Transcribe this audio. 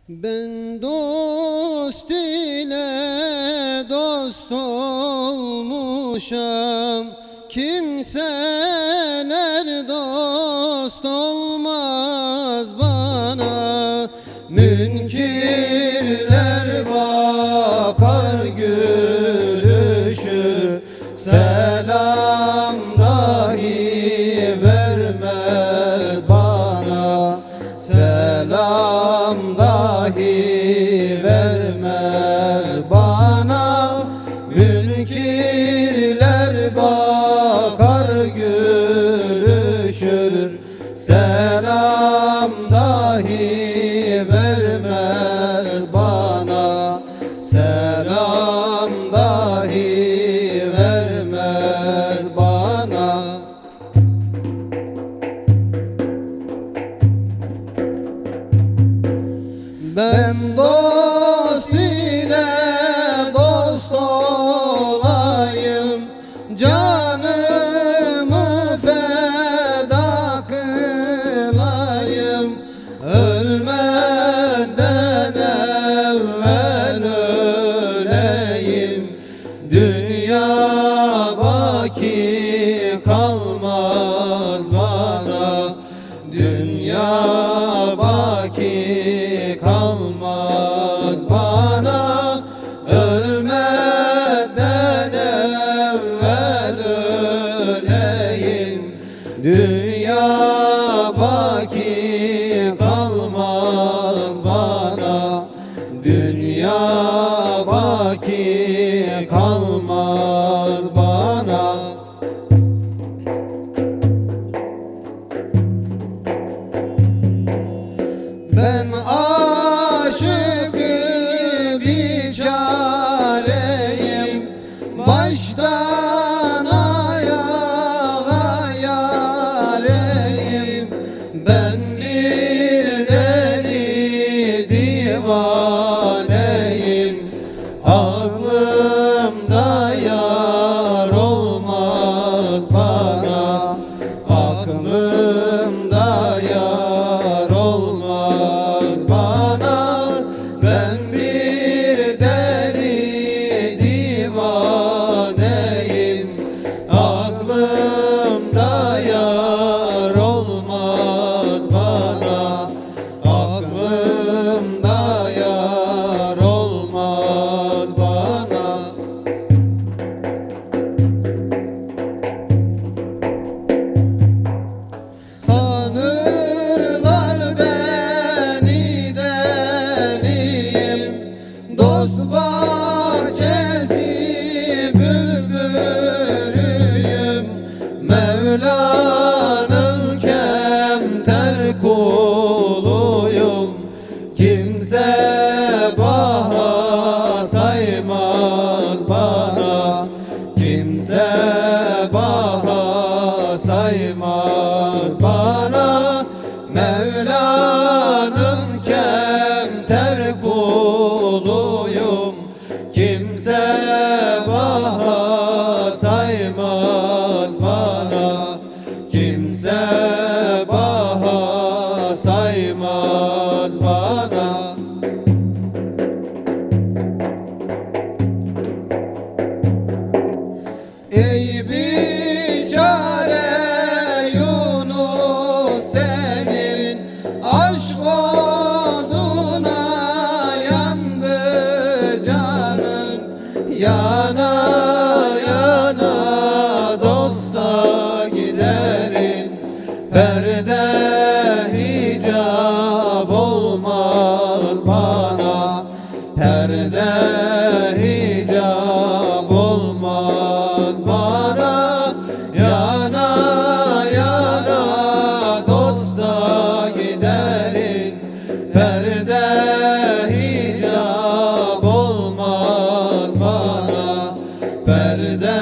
Ben dost ile dost olmuşam, kimseler dost olmaz bana. Münkirler bakar gülüşür, selam dahi vermez bana. Selam dahi vermez bana. Münkirler bakar gülüşür, selam dahi vermez bana. Selam dahi vermez bana. Ben dost ile dost olayım, canımı feda kılayım. Ölmezden evvel öleyim, dünya baki kalmaz bana. Dünya baki kalmaz bana. Ölmezden evvel öleyim, dünya baki kalmaz bana. Dünya baki kalmaz bana. Ben aşık-ı biçareyim, baştan ayağa yareyim. Ben bir deli divaneyim, aklımda yar olmaz bana. Aklımda yar olmaz bana. Ben bir deli divaneyim, aklımda yar olmaz bana. Aklımda yar olmaz bana. Sanırlar beni deliyim, dost bahçesi bülbülüyüm. Mevla'nın kemter kuluyum, kimse baha saymaz bana. Kimse baha saymaz bana. Mevla'nın kemter kuluyum, kimse baha saymaz bana. Kimse baha saymaz bana. Ey biçare Yunus, senin aşk oduna yandı canın. Yana yana dosta giderin, perde hicab olmaz bana. Perde hicab olmaz bana. Yana yana dosta giderin, perde hicab olmaz bana. Perde